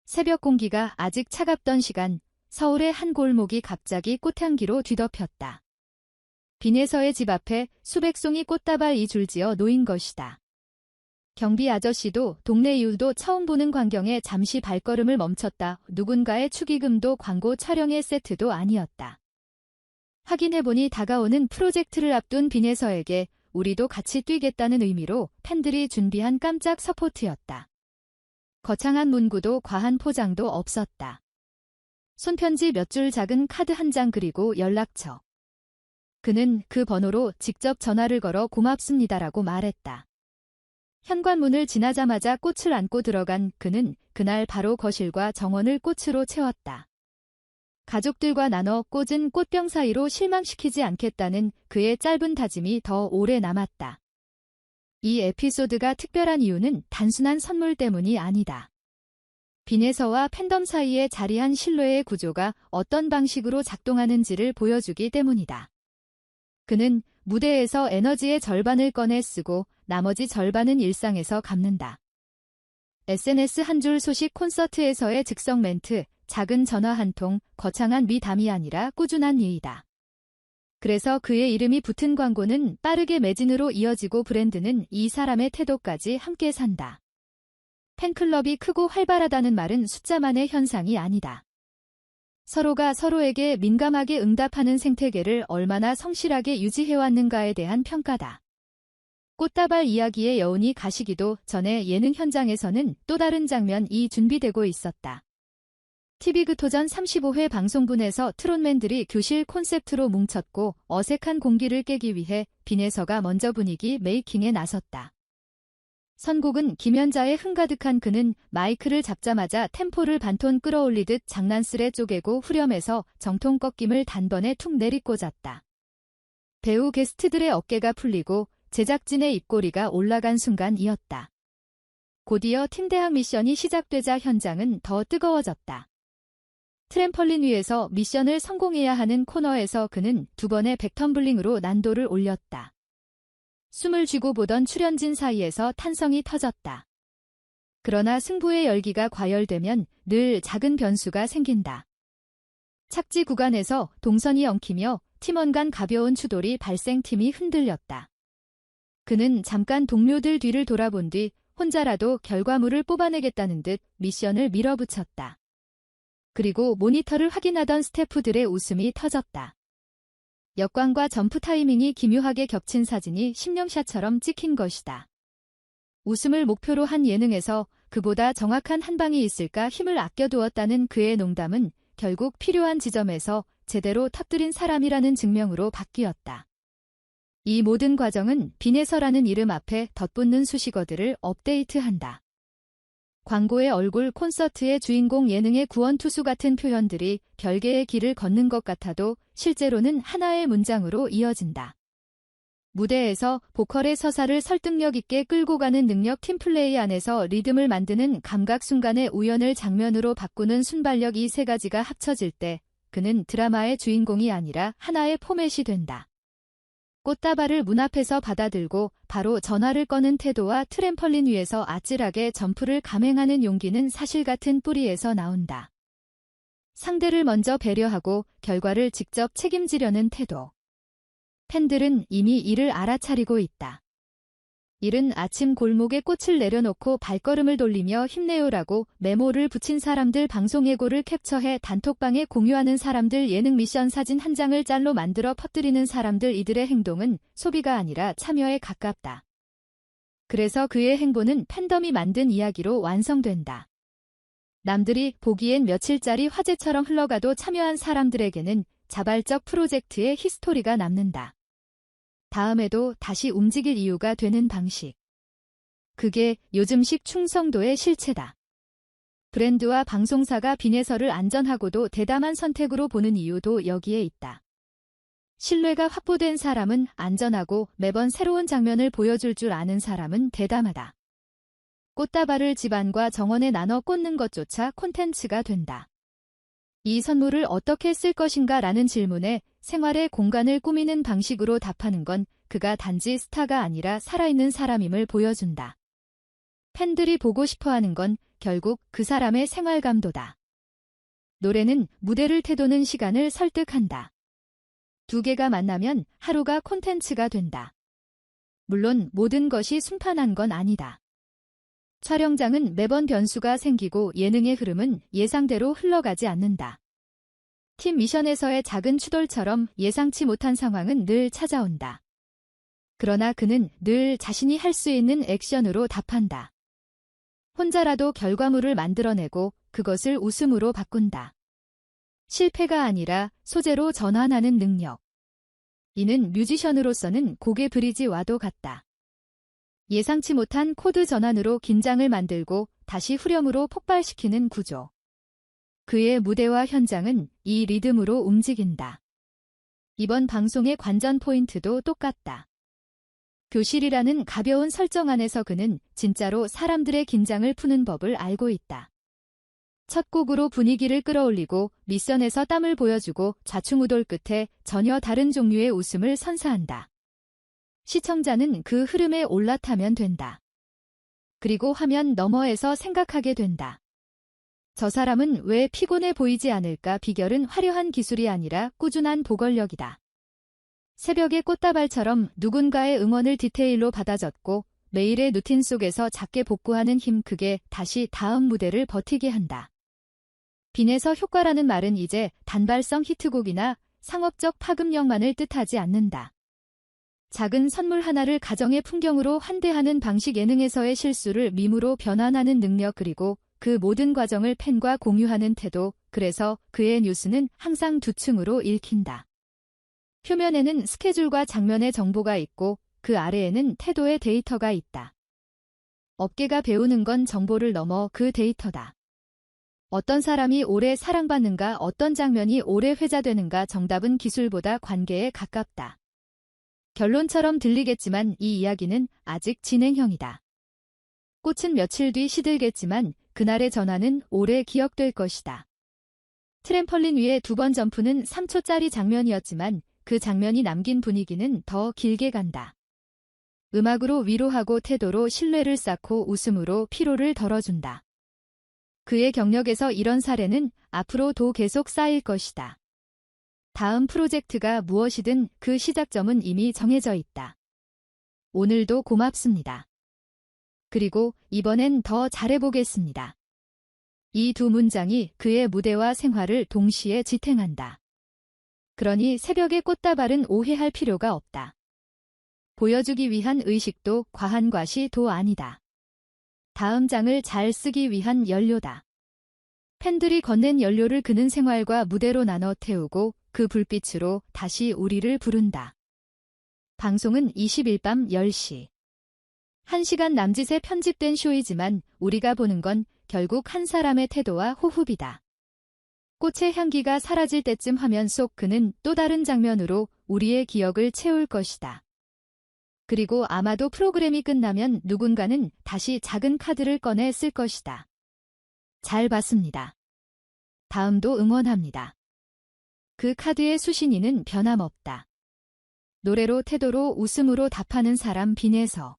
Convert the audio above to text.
새벽 공기가 아직 차갑던 시간, 서울의 한 골목이 갑자기 꽃향기로 뒤덮였다. 빈에서의 집 앞에 수백 송이 꽃다발이 줄지어 놓인 것이다. 경비 아저씨도 동네 이웃도 처음 보는 광경에 잠시 발걸음을 멈췄다. 누군가의 축의금도 광고 촬영의 세트도 아니었다. 확인해보니 다가오는 프로젝트를 앞둔 빈에서에게 우리도 같이 뛰겠다는 의미로 팬들이 준비한 깜짝 서포트였다. 거창한 문구도 과한 포장도 없었다. 손편지 몇 줄 작은 카드 한 장 그리고 연락처. 그는 그 번호로 직접 전화를 걸어 고맙습니다라고 말했다. 현관문을 지나자마자 꽃을 안고 들어간 그는 그날 바로 거실과 정원을 꽃으로 채웠다. 가족들과 나눠 꽂은 꽃병 사이로 실망시키지 않겠다는 그의 짧은 다짐이 더 오래 남았다. 이 에피소드가 특별한 이유는 단순한 선물 때문이 아니다. 빈에서와 팬덤 사이에 자리한 신뢰의 구조가 어떤 방식으로 작동하는지를 보여주기 때문이다. 그는 무대에서 에너지의 절반을 꺼내 쓰고 나머지 절반은 일상에서 갚는다. SNS 한 줄 소식 콘서트에서의 즉석 멘트, 작은 전화 한 통, 거창한 미담이 아니라 꾸준한 예의다. 그래서 그의 이름이 붙은 광고는 빠르게 매진으로 이어지고 브랜드는 이 사람의 태도까지 함께 산다. 팬클럽이 크고 활발하다는 말은 숫자만의 현상이 아니다. 서로가 서로에게 민감하게 응답하는 생태계를 얼마나 성실하게 유지해왔는가에 대한 평가다. 꽃다발 이야기의 여운이 가시기도 전에 예능 현장에서는 또 다른 장면이 준비되고 있었다. TV그토전 35회 방송분에서 트롯맨들이 교실 콘셉트로 뭉쳤고 어색한 공기를 깨기 위해 빈에서가 먼저 분위기 메이킹에 나섰다. 선곡은 김연자의 흥가득한 그는 마이크를 잡자마자 템포를 반톤 끌어올리듯 장난스레 쪼개고 후렴에서 정통 꺾임을 단번에 툭 내리꽂았다. 배우 게스트들의 어깨가 풀리고 제작진의 입꼬리가 올라간 순간이었다. 곧이어 팀대항 미션이 시작되자 현장은 더 뜨거워졌다. 트램펄린 위에서 미션을 성공해야 하는 코너에서 그는 두 번의 백텀블링으로 난도를 올렸다. 숨을 쥐고 보던 출연진 사이에서 탄성이 터졌다. 그러나 승부의 열기가 과열되면 늘 작은 변수가 생긴다. 착지 구간에서 동선이 엉키며 팀원 간 가벼운 추돌이 발생팀이 흔들렸다. 그는 잠깐 동료들 뒤를 돌아본 뒤 혼자라도 결과물을 뽑아내겠다는 듯 미션을 밀어붙였다. 그리고 모니터를 확인하던 스태프들의 웃음이 터졌다. 역광과 점프 타이밍이 기묘하게 겹친 사진이 심령샷처럼 찍힌 것이다. 웃음을 목표로 한 예능에서 그보다 정확한 한 방이 있을까 힘을 아껴두었다는 그의 농담은 결국 필요한 지점에서 제대로 터뜨린 사람이라는 증명으로 바뀌었다. 이 모든 과정은 빈에서라는 이름 앞에 덧붙는 수식어들을 업데이트한다. 광고의 얼굴, 콘서트의 주인공, 예능의 구원투수 같은 표현들이 별개의 길을 걷는 것 같아도 실제로는 하나의 문장으로 이어진다. 무대에서 보컬의 서사를 설득력 있게 끌고 가는 능력, 팀플레이 안에서 리듬을 만드는 감각, 순간의 우연을 장면으로 바꾸는 순발력, 이 세 가지가 합쳐질 때 그는 드라마의 주인공이 아니라 하나의 포맷이 된다. 꽃다발을 문 앞에서 받아들고 바로 전화를 꺼는 태도와 트램펄린 위에서 아찔하게 점프를 감행하는 용기는 사실 같은 뿌리에서 나온다. 상대를 먼저 배려하고 결과를 직접 책임지려는 태도. 팬들은 이미 이를 알아차리고 있다. 이른 아침 골목에 꽃을 내려놓고 발걸음을 돌리며 힘내요라고 메모를 붙인 사람들, 방송 예고를 캡처해 단톡방에 공유하는 사람들, 예능 미션 사진 한 장을 짤로 만들어 퍼뜨리는 사람들, 이들의 행동은 소비가 아니라 참여에 가깝다. 그래서 그의 행보는 팬덤이 만든 이야기로 완성된다. 남들이 보기엔 며칠짜리 화제처럼 흘러가도 참여한 사람들에게는 자발적 프로젝트의 히스토리가 남는다. 다음에도 다시 움직일 이유가 되는 방식. 그게 요즘식 충성도의 실체다. 브랜드와 방송사가 빈에서를 안전하고도 대담한 선택으로 보는 이유도 여기에 있다. 신뢰가 확보된 사람은 안전하고 매번 새로운 장면을 보여줄 줄 아는 사람은 대담하다. 꽃다발을 집안과 정원에 나눠 꽂는 것조차 콘텐츠가 된다. 이 선물을 어떻게 쓸 것인가 라는 질문에 생활의 공간을 꾸미는 방식으로 답하는 건 그가 단지 스타가 아니라 살아있는 사람임을 보여준다. 팬들이 보고 싶어하는 건 결국 그 사람의 생활감도다. 노래는 무대를 태도는 시간을 설득한다. 두 개가 만나면 하루가 콘텐츠가 된다. 물론 모든 것이 순탄한 건 아니다. 촬영장은 매번 변수가 생기고 예능의 흐름은 예상대로 흘러가지 않는다. 팀 미션에서의 작은 추돌처럼 예상치 못한 상황은 늘 찾아온다. 그러나 그는 늘 자신이 할 수 있는 액션으로 답한다. 혼자라도 결과물을 만들어내고 그것을 웃음으로 바꾼다. 실패가 아니라 소재로 전환하는 능력. 이는 뮤지션으로서는 고개 브리지와도 같다. 예상치 못한 코드 전환으로 긴장을 만들고 다시 후렴으로 폭발시키는 구조. 그의 무대와 현장은 이 리듬으로 움직인다. 이번 방송의 관전 포인트도 똑같다. 교실이라는 가벼운 설정 안에서 그는 진짜로 사람들의 긴장을 푸는 법을 알고 있다. 첫 곡으로 분위기를 끌어올리고 미션에서 땀을 보여주고 좌충우돌 끝에 전혀 다른 종류의 웃음을 선사한다. 시청자는 그 흐름에 올라타면 된다. 그리고 화면 너머에서 생각하게 된다. 저 사람은 왜 피곤해 보이지 않을까? 비결은 화려한 기술이 아니라 꾸준한 도걸력이다. 새벽의 꽃다발처럼 누군가의 응원을 디테일로 받아줬고 매일의 루틴 속에서 작게 복구하는 힘, 그게 다시 다음 무대를 버티게 한다. 빈에서 효과라는 말은 이제 단발성 히트곡이나 상업적 파급력만을 뜻하지 않는다. 작은 선물 하나를 가정의 풍경으로 환대하는 방식, 예능에서의 실수를 밈으로 변환하는 능력, 그리고 그 모든 과정을 팬과 공유하는 태도. 그래서 그의 뉴스는 항상 두 층으로 읽힌다. 표면에는 스케줄과 장면의 정보가 있고 그 아래에는 태도의 데이터가 있다. 업계가 배우는 건 정보를 넘어 그 데이터다. 어떤 사람이 오래 사랑받는가, 어떤 장면이 오래 회자되는가, 정답은 기술보다 관계에 가깝다. 결론처럼 들리겠지만 이 이야기는 아직 진행형이다. 꽃은 며칠 뒤 시들겠지만 그날의 전환은 오래 기억될 것이다. 트램펄린 위에 2번 점프는 3초짜리 장면이었지만 그 장면이 남긴 분위기는 더 길게 간다. 음악으로 위로하고 태도로 신뢰를 쌓고 웃음으로 피로를 덜어준다. 그의 경력에서 이런 사례는 앞으로도 계속 쌓일 것이다. 다음 프로젝트가 무엇이든 그 시작점은 이미 정해져 있다. 오늘도 고맙습니다. 그리고 이번엔 더 잘해보겠습니다. 이 두 문장이 그의 무대와 생활을 동시에 지탱한다. 그러니 새벽의 꽃다발은 오해할 필요가 없다. 보여주기 위한 의식도 과한 과시도 아니다. 다음 장을 잘 쓰기 위한 연료다. 팬들이 건넨 연료를 그는 생활과 무대로 나눠 태우고 그 불빛으로 다시 우리를 부른다. 방송은 20일 밤 10시. 1시간 남짓의 편집된 쇼이지만 우리가 보는 건 결국 한 사람의 태도와 호흡이다. 꽃의 향기가 사라질 때쯤 화면 속 그는 또 다른 장면으로 우리의 기억을 채울 것이다. 그리고 아마도 프로그램이 끝나면 누군가는 다시 작은 카드를 꺼내 쓸 것이다. 잘 봤습니다. 다음도 응원합니다. 그 카드의 수신인은 변함없다. 노래로, 태도로, 웃음으로 답하는 사람, 빈에서.